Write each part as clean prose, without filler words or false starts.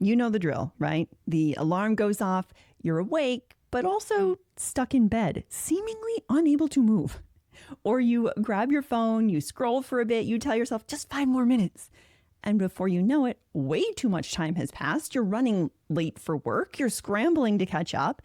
You know the drill, right? The alarm goes off, you're awake, but also stuck in bed, seemingly unable to move. Or you grab your phone, you scroll for a bit, you tell yourself just 5 more minutes. And before you know it, way too much time has passed. You're running late for work, you're scrambling to catch up.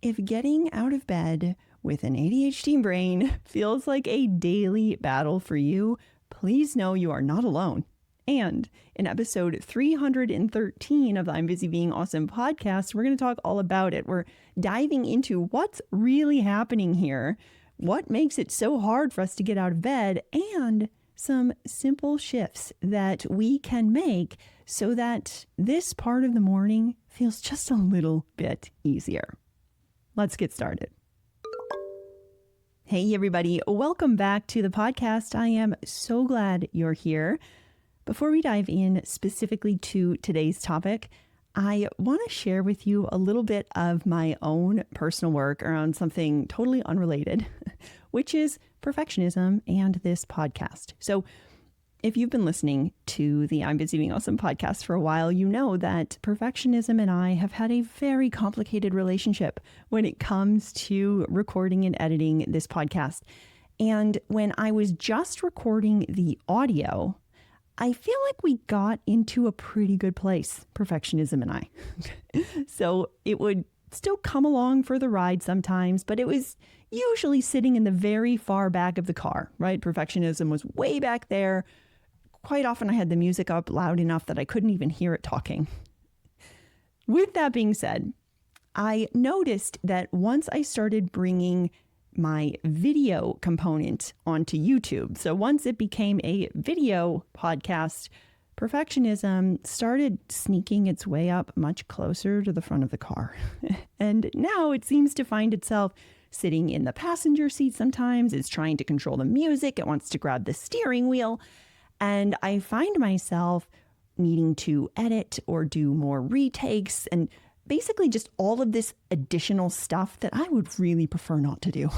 If getting out of bed with an ADHD brain feels like a daily battle for you, please know you are not alone. And in episode 313 of the I'm Busy Being Awesome podcast, we're going to talk all about it. We're diving into what's really happening here, what makes it so hard for us to get out of bed, and some simple shifts that we can make so that this part of the morning feels just a little bit easier. Let's get started. Hey, everybody. Welcome back to the podcast. I am so glad you're here. Before we dive in specifically to today's topic, I want to share with you a little bit of my own personal work around something totally unrelated, which is perfectionism and this podcast. So if you've been listening to the I'm Busy Being Awesome podcast for a while, you know that perfectionism and I have had a very complicated relationship when it comes to recording and editing this podcast. And when I was just recording the audio, I feel like we got into a pretty good place, perfectionism and I. So it would still come along for the ride sometimes, but it was usually sitting in the very far back of the car, right? Perfectionism was way back there. Quite often I had the music up loud enough that I couldn't even hear it talking. With that being said, I noticed that once I started bringing my video component onto YouTube. So once it became a video podcast, perfectionism started sneaking its way up much closer to the front of the car. And now it seems to find itself sitting in the passenger seat sometimes. It's trying to control the music. It wants to grab the steering wheel. And I find myself needing to edit or do more retakes and basically just all of this additional stuff that I would really prefer not to do.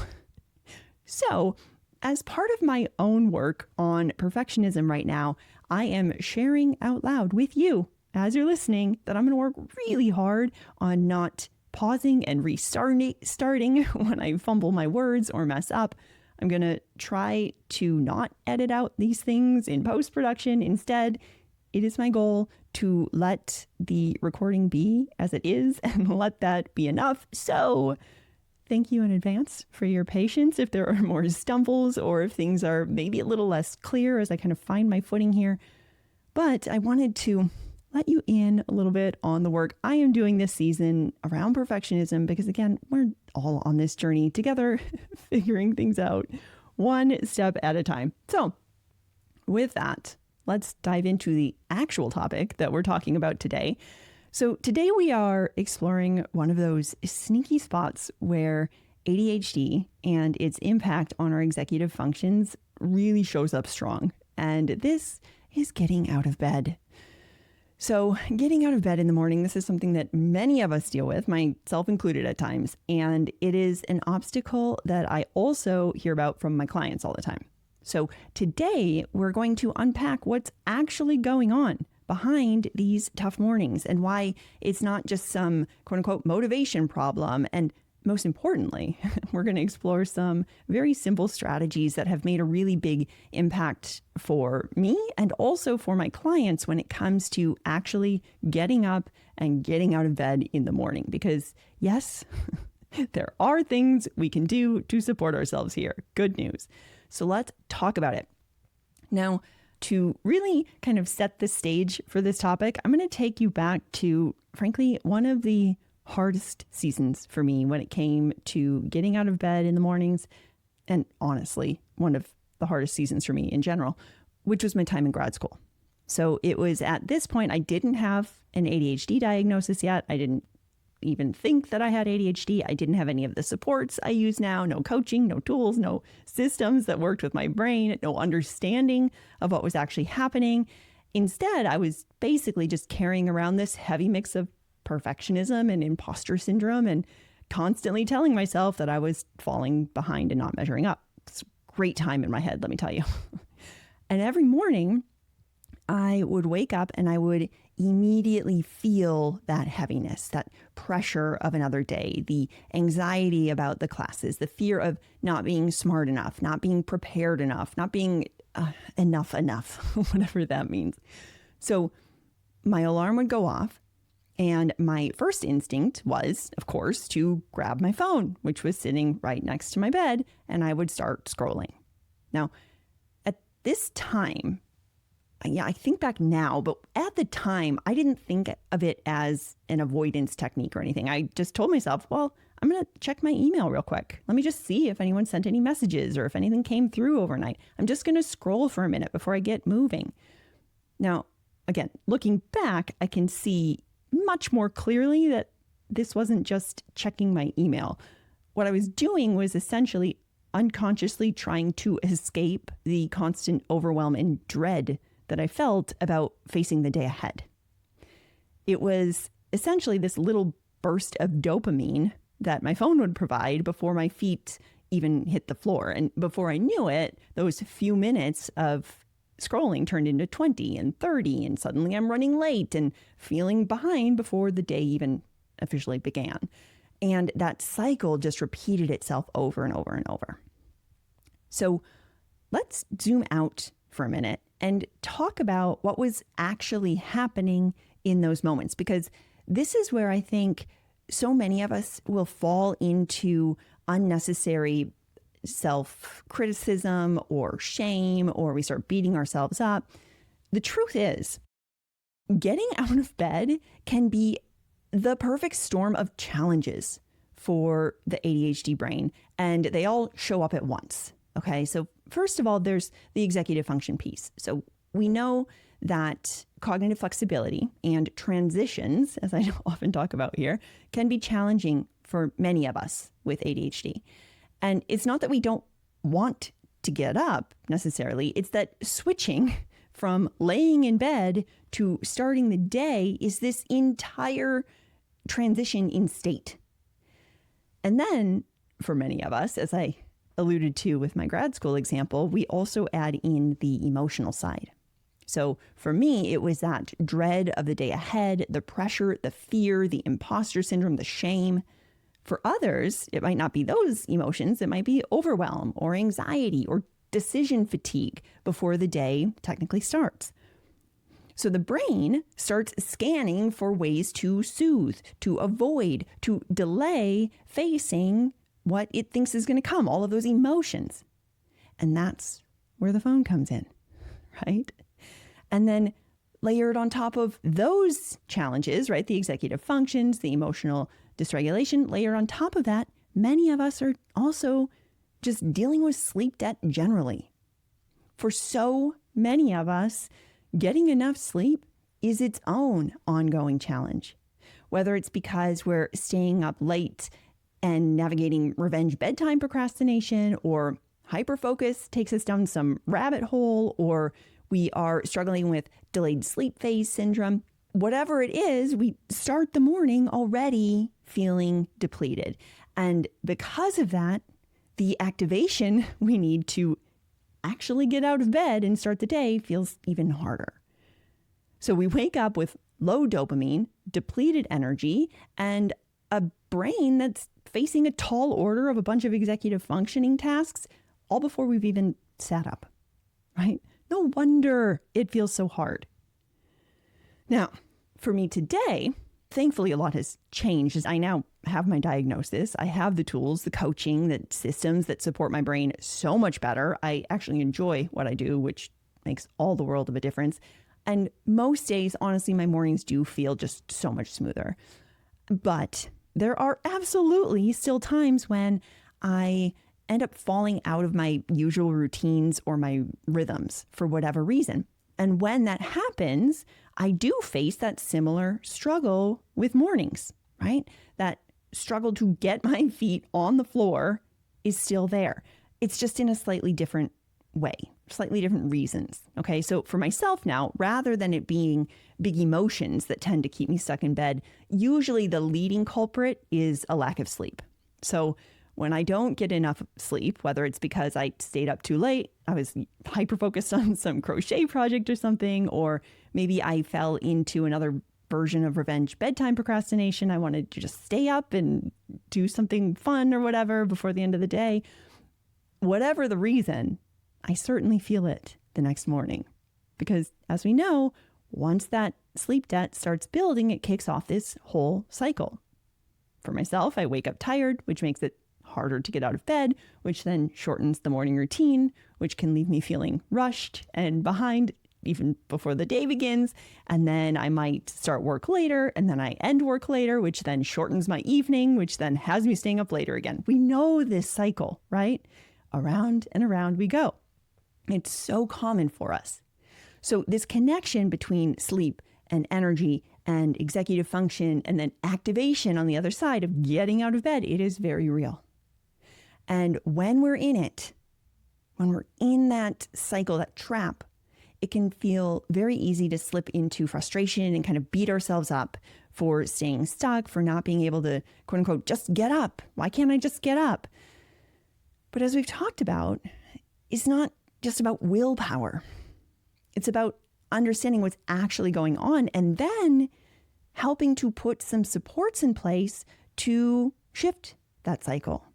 So, as part of my own work on perfectionism right now, I am sharing out loud with you as you're listening that I'm going to work really hard on not pausing and restarting when I fumble my words or mess up. I'm going to try to not edit out these things in post-production. Instead, it is my goal to let the recording be as it is and let that be enough. So thank you in advance for your patience if there are more stumbles or if things are maybe a little less clear as I kind of find my footing here. But I wanted to let you in a little bit on the work I am doing this season around perfectionism because, again, we're all on this journey together, figuring things out one step at a time. So with that, let's dive into the actual topic that we're talking about today. So today we are exploring one of those sneaky spots where ADHD and its impact on our executive functions really shows up strong. And this is getting out of bed. So getting out of bed in the morning, this is something that many of us deal with, myself included at times. And it is an obstacle that I also hear about from my clients all the time. So today we're going to unpack what's actually going on behind these tough mornings and why it's not just some quote unquote motivation problem. And most importantly, we're going to explore some very simple strategies that have made a really big impact for me and also for my clients when it comes to actually getting up and getting out of bed in the morning. Because yes, there are things we can do to support ourselves here. Good news. So let's talk about it. Now, to really kind of set the stage for this topic, I'm going to take you back to, frankly, one of the hardest seasons for me when it came to getting out of bed in the mornings. And honestly, one of the hardest seasons for me in general, which was my time in grad school. So it was at this point, I didn't have an ADHD diagnosis yet. I didn't even think that I had ADHD. I didn't have any of the supports I use now, no coaching, no tools, no systems that worked with my brain, no understanding of what was actually happening. Instead, I was basically just carrying around this heavy mix of perfectionism and imposter syndrome and constantly telling myself that I was falling behind and not measuring up. It's a great time in my head, let me tell you. And every morning I would wake up and I would immediately feel that heaviness, that pressure of another day, the anxiety about the classes, the fear of not being smart enough, not being prepared enough, not being enough, whatever that means. So my alarm would go off, and my first instinct was, of course, to grab my phone, which was sitting right next to my bed, and I would start scrolling. Now, at this time, I think back now, but at the time, I didn't think of it as an avoidance technique or anything. I just told myself, well, I'm going to check my email real quick. Let me just see if anyone sent any messages or if anything came through overnight. I'm just going to scroll for a minute before I get moving. Now, again, looking back, I can see much more clearly that this wasn't just checking my email. What I was doing was essentially unconsciously trying to escape the constant overwhelm and dread that I felt about facing the day ahead. It was essentially this little burst of dopamine that my phone would provide before my feet even hit the floor. And before I knew it, those few minutes of scrolling turned into 20 and 30, and suddenly I'm running late and feeling behind before the day even officially began. And that cycle just repeated itself over and over and over. So let's zoom out for a minute and talk about what was actually happening in those moments, because this is where I think so many of us will fall into unnecessary self-criticism or shame, or we start beating ourselves up. The truth is, getting out of bed can be the perfect storm of challenges for the ADHD brain, and they all show up at once. Okay, so first of all, there's the executive function piece. So we know that cognitive flexibility and transitions, as I often talk about here, can be challenging for many of us with ADHD. And it's not that we don't want to get up necessarily. It's that switching from laying in bed to starting the day is this entire transition in state. And then for many of us, as I alluded to with my grad school example, we also add in the emotional side. So for me, it was that dread of the day ahead, the pressure, the fear, the imposter syndrome, the shame. For others, it might not be those emotions. It might be overwhelm or anxiety or decision fatigue before the day technically starts. So the brain starts scanning for ways to soothe, to avoid, to delay facing what it thinks is going to come, all of those emotions. And that's where the phone comes in, right? And then layered on top of those challenges, right? The executive functions, the emotional dysregulation, layered on top of that, many of us are also just dealing with sleep debt generally. For so many of us, getting enough sleep is its own ongoing challenge. Whether it's because we're staying up late and navigating revenge bedtime procrastination, or hyperfocus takes us down some rabbit hole, or we are struggling with delayed sleep phase syndrome. Whatever it is, we start the morning already feeling depleted. And because of that, the activation we need to actually get out of bed and start the day feels even harder. So we wake up with low dopamine, depleted energy, and a brain that's facing a tall order of a bunch of executive functioning tasks all before we've even sat up, right? No wonder it feels so hard. Now, for me today, thankfully a lot has changed as I now have my diagnosis. I have the tools, the coaching, the systems that support my brain so much better. I actually enjoy what I do, which makes all the world of a difference. And most days, honestly, my mornings do feel just so much smoother. But there are absolutely still times when I end up falling out of my usual routines or my rhythms for whatever reason. And when that happens, I do face that similar struggle with mornings, right? That struggle to get my feet on the floor is still there. It's just in a slightly different way, slightly different reasons. Okay. So for myself now, rather than it being big emotions that tend to keep me stuck in bed, usually the leading culprit is a lack of sleep. So when I don't get enough sleep, whether it's because I stayed up too late, I was hyper focused on some crochet project or something, or maybe I fell into another version of revenge bedtime procrastination. I wanted to just stay up and do something fun or whatever before the end of the day. Whatever the reason, I certainly feel it the next morning. Because as we know, once that sleep debt starts building, it kicks off this whole cycle. For myself, I wake up tired, which makes it harder to get out of bed, which then shortens the morning routine, which can leave me feeling rushed and behind even before the day begins. And then I might start work later, and then I end work later, which then shortens my evening, which then has me staying up later again. We know this cycle, right? Around and around we go. It's so common for us. So this connection between sleep and energy and executive function and then activation on the other side of getting out of bed, it is very real. And when we're in it, when we're in that cycle, that trap, it can feel very easy to slip into frustration and kind of beat ourselves up for staying stuck, for not being able to, quote unquote, just get up. Why can't I just get up? But as we've talked about, it's not just about willpower. It's about understanding what's actually going on and then helping to put some supports in place to shift that cycle,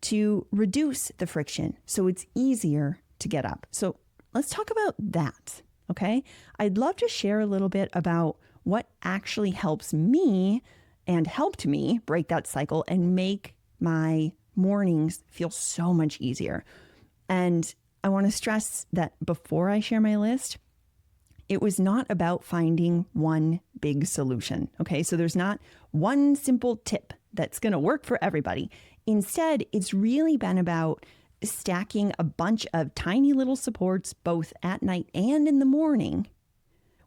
to reduce the friction so it's easier to get up. So let's talk about that, okay? I'd love to share a little bit about what actually helps me and helped me break that cycle and make my mornings feel so much easier. And I want to stress that before I share my list, it was not about finding one big solution, okay? So there's not one simple tip that's going to work for everybody. Instead, it's really been about stacking a bunch of tiny little supports both at night and in the morning,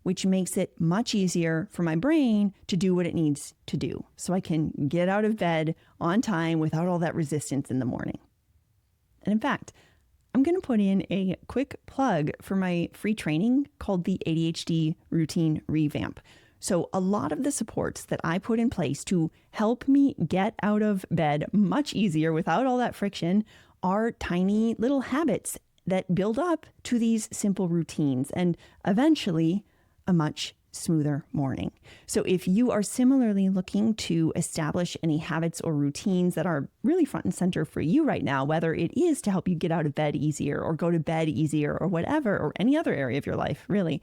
which makes it much easier for my brain to do what it needs to do so I can get out of bed on time without all that resistance in the morning. And in fact, I'm going to put in a quick plug for my free training called the ADHD Routine Revamp. So a lot of the supports that I put in place to help me get out of bed much easier without all that friction are tiny little habits that build up to these simple routines and eventually a much smoother morning. So if you are similarly looking to establish any habits or routines that are really front and center for you right now, whether it is to help you get out of bed easier or go to bed easier or whatever, or any other area of your life, really,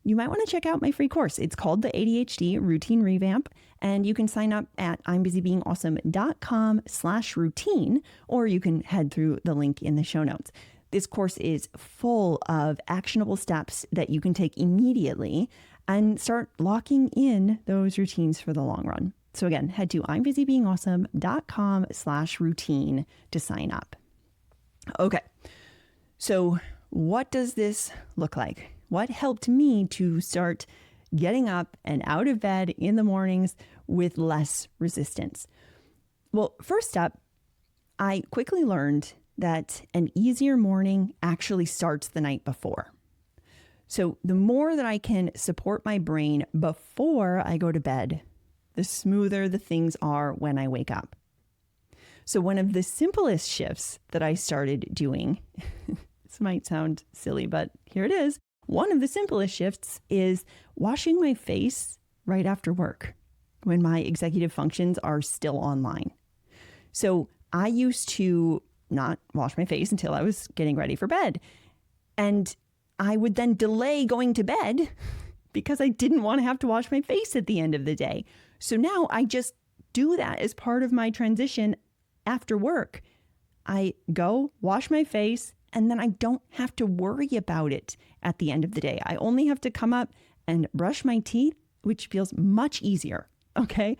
you might want to check out my free course. It's called the ADHD Routine Revamp, and you can sign up at I'mBusyBeingAwesome.com/routine, or you can head through the link in the show notes. This course is full of actionable steps that you can take immediately and start locking in those routines for the long run. So again, head to I'mBusyBeingAwesome.com/routine to sign up. Okay, so what does this look like? What helped me to start getting up and out of bed in the mornings with less resistance? Well, first up, I quickly learned that an easier morning actually starts the night before. So the more that I can support my brain before I go to bed, the smoother the things are when I wake up. So one of the simplest shifts that I started doing, this might sound silly, but here it is. One of the simplest shifts is washing my face right after work when my executive functions are still online. So I used to not wash my face until I was getting ready for bed. And I would then delay going to bed because I didn't want to have to wash my face at the end of the day. So now I just do that as part of my transition after work. I go wash my face, and then I don't have to worry about it at the end of the day. I only have to come up and brush my teeth, which feels much easier. Okay.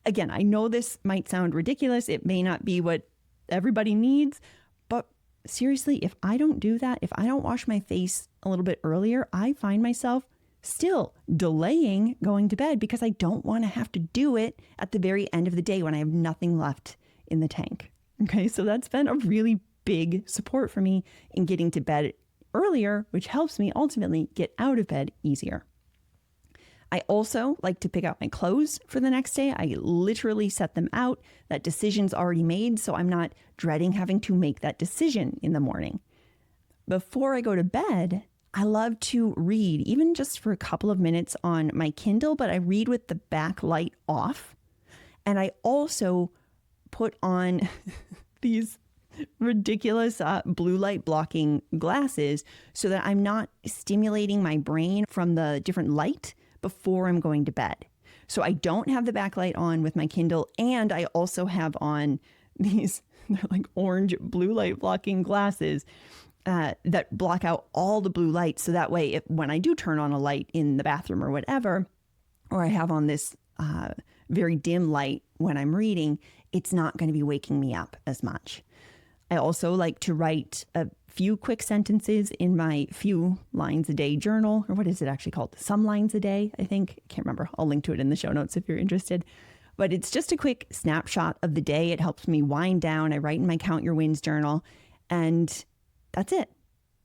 Again, I know this might sound ridiculous. It may not be what everybody needs, but seriously, if I don't do that, if I don't wash my face a little bit earlier, I find myself still delaying going to bed because I don't want to have to do it at the very end of the day when I have nothing left in the tank. Okay. So that's been a really big support for me in getting to bed earlier, which helps me ultimately get out of bed easier. I also like to pick out my clothes for the next day. I literally set them out. That decision's already made, so I'm not dreading having to make that decision in the morning. Before I go to bed, I love to read, even just for a couple of minutes on my Kindle, but I read with the backlight off. And I also put on these ridiculous blue light blocking glasses so that I'm not stimulating my brain from the different light before I'm going to bed. So I don't have the backlight on with my Kindle, and I also have on these they're like orange blue light blocking glasses that block out all the blue light. So that way, when I do turn on a light in the bathroom or whatever, or I have on this very dim light when I'm reading, it's not going to be waking me up as much. I also like to write a few quick sentences in my few lines a day journal, or what is it actually called? Some lines a day, I think. I can't remember. I'll link to it in the show notes if you're interested. But it's just a quick snapshot of the day. It helps me wind down. I write in my Count Your Wins journal, and that's it.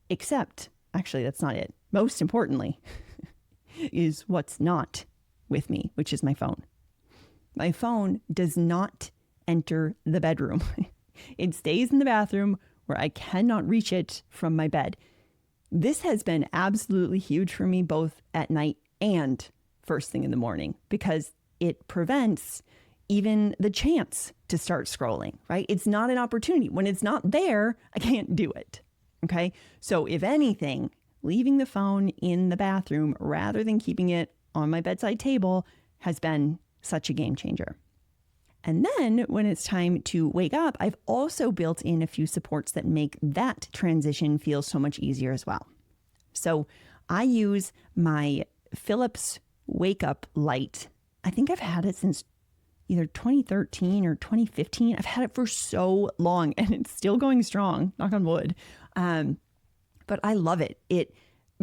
Except, actually, that's not it. Most importantly, is what's not with me, which is my phone. My phone does not enter the bedroom. It stays in the bathroom where I cannot reach it from my bed. This has been absolutely huge for me, both at night and first thing in the morning, because it prevents even the chance to start scrolling, right? It's not an opportunity. When it's not there, I can't do it. Okay. So if anything, leaving the phone in the bathroom rather than keeping it on my bedside table has been such a game changer. And then when it's time to wake up, I've also built in a few supports that make that transition feel so much easier as well. So I use my Philips wake up light. I think I've had it since either 2013 or 2015. I've had it for so long and it's still going strong, knock on wood. But I love it. It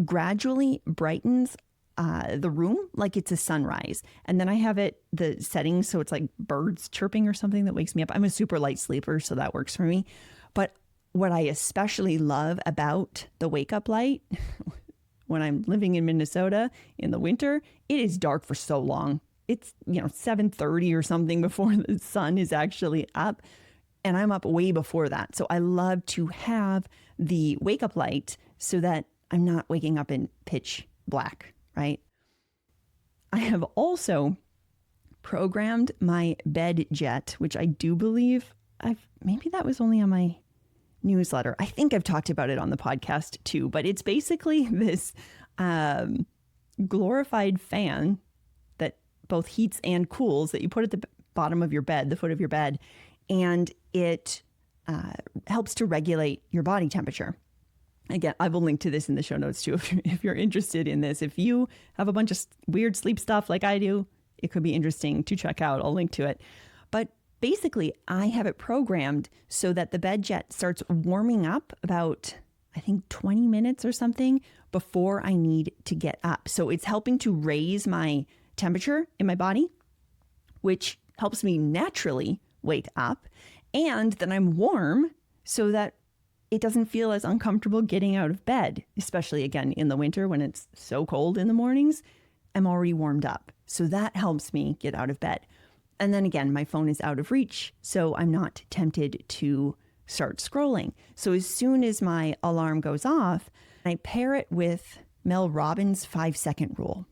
gradually brightens the room like it's a sunrise. And then I have the settings so it's like birds chirping or something that wakes me up. I'm a super light sleeper, so that works for me. But what I especially love about the wake up light, when I'm living in Minnesota in the winter, it is dark for so long. It's 7:30 or something before the sun is actually up. And I'm up way before that. So I love to have the wake up light so that I'm not waking up in pitch black, right? I have also programmed my bed jet, which I do believe maybe that was only on my newsletter. I think I've talked about it on the podcast too, but it's basically this glorified fan that both heats and cools that you put at the bottom of your bed, the foot of your bed, and it helps to regulate your body temperature. Again, I will link to this in the show notes too if you're interested in this. If you have a bunch of weird sleep stuff like I do, it could be interesting to check out. I'll link to it. But basically, I have it programmed so that the bed jet starts warming up about, I think, 20 minutes or something before I need to get up. So it's helping to raise my temperature in my body, which helps me naturally wake up. And then I'm warm so that it doesn't feel as uncomfortable getting out of bed, especially again in the winter when it's so cold in the mornings. I'm already warmed up. So that helps me get out of bed. And then again, my phone is out of reach, so I'm not tempted to start scrolling. So as soon as my alarm goes off, I pair it with Mel Robbins' 5-second rule.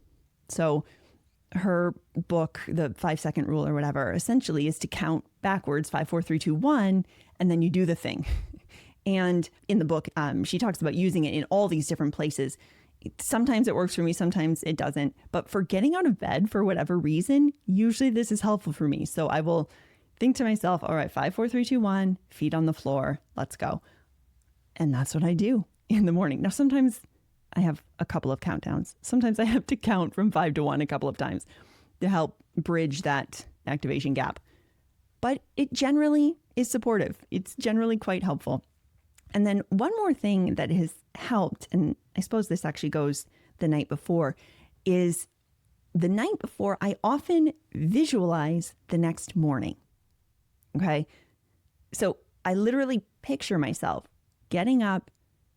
So her book, the 5-second rule or whatever, essentially is to count backwards, 5, 4, 3, 2, 1, and then you do the thing. And in the book, she talks about using it in all these different places. Sometimes it works for me, sometimes it doesn't. But for getting out of bed for whatever reason, usually this is helpful for me. So I will think to myself, all right, 5, 4, 3, 2, 1, feet on the floor, let's go. And that's what I do in the morning. Now, sometimes I have a couple of countdowns. Sometimes I have to count from 5 to 1 a couple of times to help bridge that activation gap. But it generally is supportive. It's generally quite helpful. And then one more thing that has helped, and I suppose this actually goes the night before, is the night before I often visualize the next morning. Okay. So I literally picture myself getting up,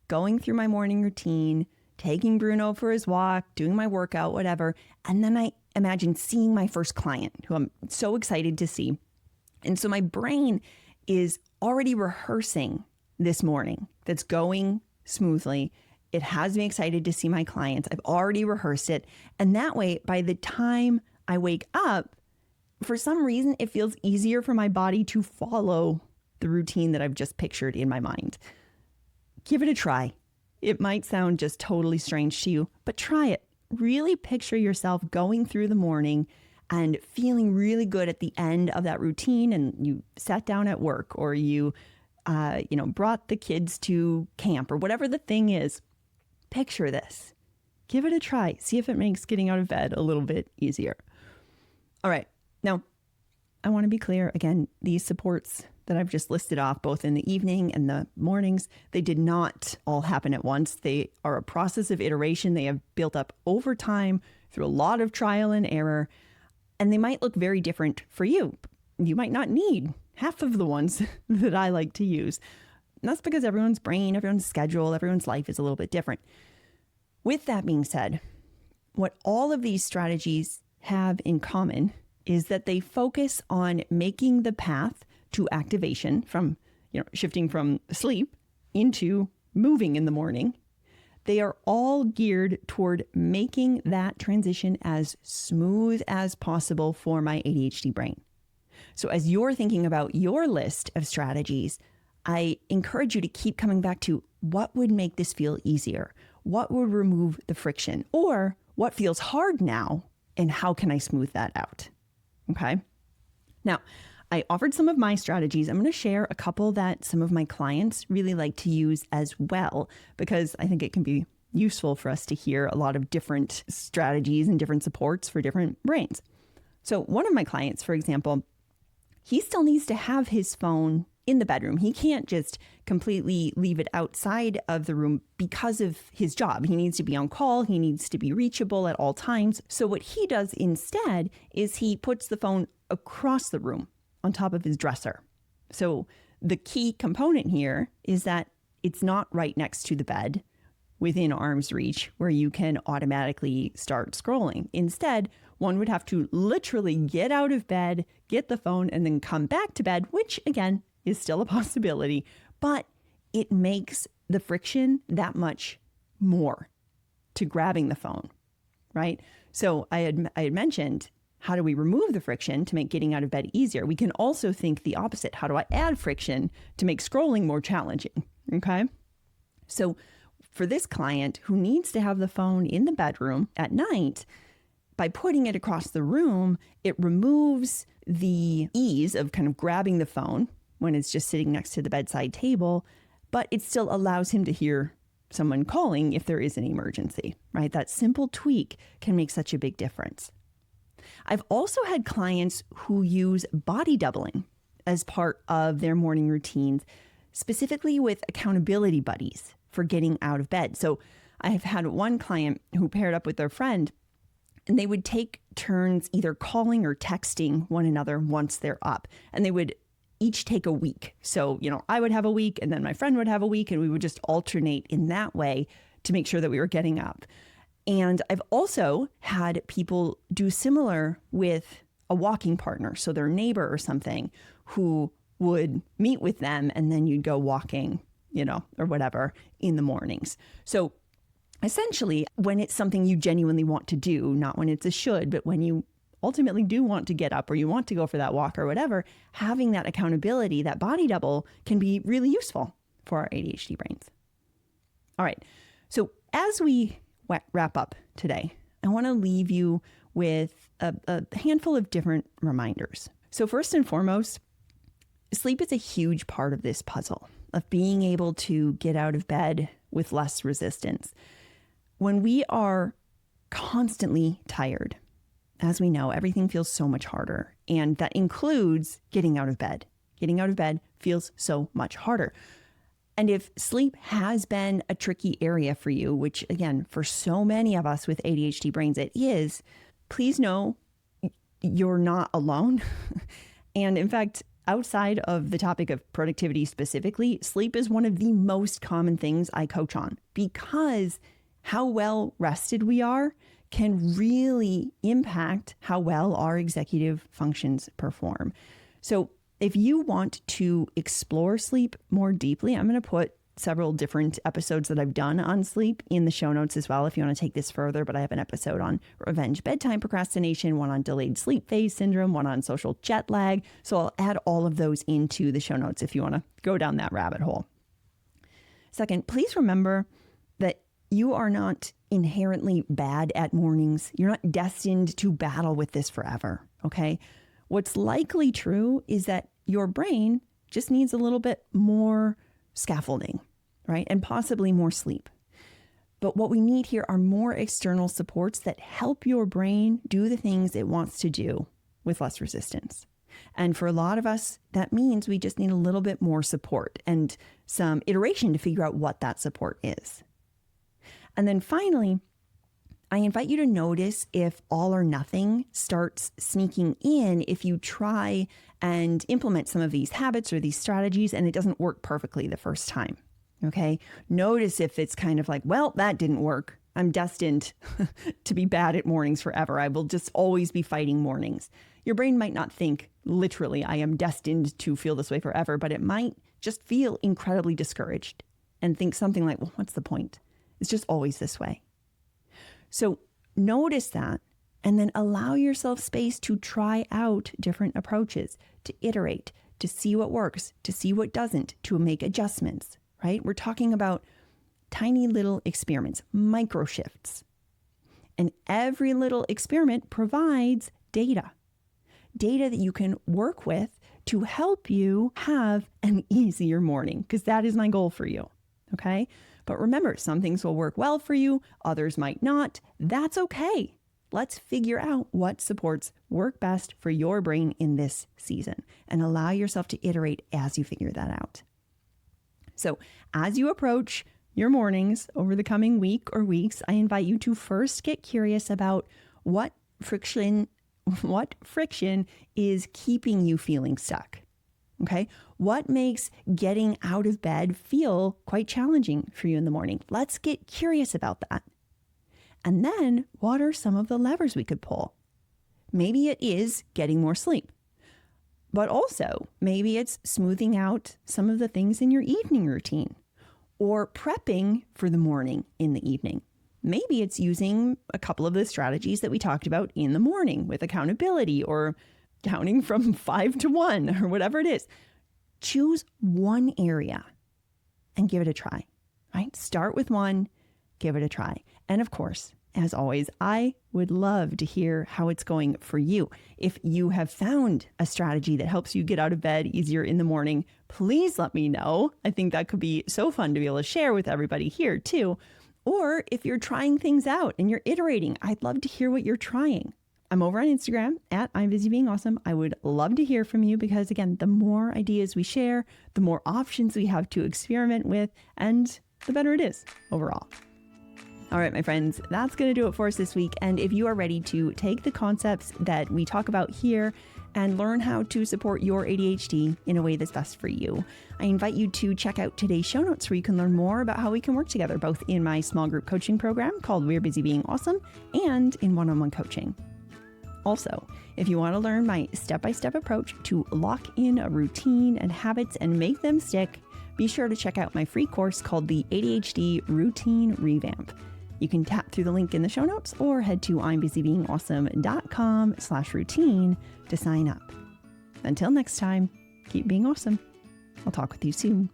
going through my morning routine, taking Bruno for his walk, doing my workout, whatever. And then I imagine seeing my first client who I'm so excited to see. And so my brain is already rehearsing this morning that's going smoothly. It has me excited to see my clients. I've already rehearsed it. And that way, by the time I wake up, for some reason, it feels easier for my body to follow the routine that I've just pictured in my mind. Give it a try. It might sound just totally strange to you, but try it. Really picture yourself going through the morning and feeling really good at the end of that routine, and you sat down at work, or you brought the kids to camp, or whatever the thing is. Picture this. Give it a try. See if it makes getting out of bed a little bit easier. All right. Now, I want to be clear. Again, these supports that I've just listed off, both in the evening and the mornings, they did not all happen at once. They are a process of iteration. They have built up over time through a lot of trial and error, and they might look very different for you. You might not need half of the ones that I like to use. And that's because everyone's brain, everyone's schedule, everyone's life is a little bit different. With that being said, what all of these strategies have in common is that they focus on making the path to activation from, shifting from sleep into moving in the morning. They are all geared toward making that transition as smooth as possible for my ADHD brain. So as you're thinking about your list of strategies, I encourage you to keep coming back to what would make this feel easier? What would remove the friction? Or what feels hard now, and how can I smooth that out? Okay. Now, I offered some of my strategies. I'm going to share a couple that some of my clients really like to use as well, because I think it can be useful for us to hear a lot of different strategies and different supports for different brains. So one of my clients, for example, he still needs to have his phone in the bedroom. He can't just completely leave it outside of the room because of his job. He needs to be on call. He needs to be reachable at all times. So what he does instead is he puts the phone across the room on top of his dresser. So the key component here is that it's not right next to the bed within arm's reach where you can automatically start scrolling. Instead, one would have to literally get out of bed, get the phone, and then come back to bed, which again is still a possibility, but it makes the friction that much more to grabbing the phone, right? So I had mentioned, how do we remove the friction to make getting out of bed easier? We can also think the opposite. How do I add friction to make scrolling more challenging? Okay. So for this client who needs to have the phone in the bedroom at night, by putting it across the room, it removes the ease of kind of grabbing the phone when it's just sitting next to the bedside table, but it still allows him to hear someone calling if there is an emergency, right? That simple tweak can make such a big difference. I've also had clients who use body doubling as part of their morning routines, specifically with accountability buddies for getting out of bed. So I've had one client who paired up with their friend, and they would take turns either calling or texting one another once they're up, and they would each take a week. So, I would have a week and then my friend would have a week, and we would just alternate in that way to make sure that we were getting up. And I've also had people do similar with a walking partner. So their neighbor or something who would meet with them, and then you'd go walking, or whatever in the mornings. So essentially, when it's something you genuinely want to do, not when it's a should, but when you ultimately do want to get up or you want to go for that walk or whatever, having that accountability, that body double, can be really useful for our ADHD brains. All right. So as we wrap up today, I want to leave you with a handful of different reminders. So first and foremost, sleep is a huge part of this puzzle of being able to get out of bed with less resistance. When we are constantly tired, as we know, everything feels so much harder, and that includes getting out of bed. Getting out of bed feels so much harder. And if sleep has been a tricky area for you, which again, for so many of us with ADHD brains, it is, please know you're not alone. And in fact, outside of the topic of productivity specifically, sleep is one of the most common things I coach on, because how well rested we are can really impact how well our executive functions perform. So if you want to explore sleep more deeply, I'm going to put several different episodes that I've done on sleep in the show notes as well if you want to take this further. But I have an episode on revenge bedtime procrastination, one on delayed sleep phase syndrome, one on social jet lag. So I'll add all of those into the show notes if you want to go down that rabbit hole. Second, please remember that you are not inherently bad at mornings. You're not destined to battle with this forever, okay? What's likely true is that your brain just needs a little bit more scaffolding, right? And possibly more sleep. But what we need here are more external supports that help your brain do the things it wants to do with less resistance. And for a lot of us, that means we just need a little bit more support and some iteration to figure out what that support is. And then finally, I invite you to notice if all or nothing starts sneaking in if you try and implement some of these habits or these strategies and it doesn't work perfectly the first time, okay? Notice if it's kind of like, well, that didn't work. I'm destined to be bad at mornings forever. I will just always be fighting mornings. Your brain might not think literally, I am destined to feel this way forever, but it might just feel incredibly discouraged and think something like, well, what's the point? It's just always this way. So notice that and then allow yourself space to try out different approaches, to iterate, to see what works, to see what doesn't, to make adjustments, right? We're talking about tiny little experiments, micro shifts. And every little experiment provides data that you can work with to help you have an easier morning, because that is my goal for you, okay? But remember, some things will work well for you, others might not. That's okay. Let's figure out what supports work best for your brain in this season and allow yourself to iterate as you figure that out. So as you approach your mornings over the coming week or weeks, I invite you to first get curious about what friction is keeping you feeling stuck. Okay, what makes getting out of bed feel quite challenging for you in the morning? Let's get curious about that. And then what are some of the levers we could pull? Maybe it is getting more sleep, but also maybe it's smoothing out some of the things in your evening routine or prepping for the morning in the evening. Maybe it's using a couple of the strategies that we talked about in the morning with accountability or counting from 5 to 1 or whatever it is. Choose one area and give it a try, right? Start with one, give it a try. And of course, as always, I would love to hear how it's going for you. If you have found a strategy that helps you get out of bed easier in the morning, please let me know. I think that could be so fun to be able to share with everybody here too. Or if you're trying things out and you're iterating, I'd love to hear what you're trying. I'm over on Instagram at I'm Busy Being Awesome. I would love to hear from you because, again, the more ideas we share, the more options we have to experiment with, and the better it is overall. All right, my friends, that's going to do it for us this week. And if you are ready to take the concepts that we talk about here and learn how to support your ADHD in a way that's best for you, I invite you to check out today's show notes where you can learn more about how we can work together, both in my small group coaching program called We're Busy Being Awesome and in one-on-one coaching. Also, if you want to learn my step-by-step approach to lock in a routine and habits and make them stick, be sure to check out my free course called the ADHD Routine Revamp. You can tap through the link in the show notes or head to I'mBusyBeingAwesome.com/routine to sign up. Until next time, keep being awesome. I'll talk with you soon.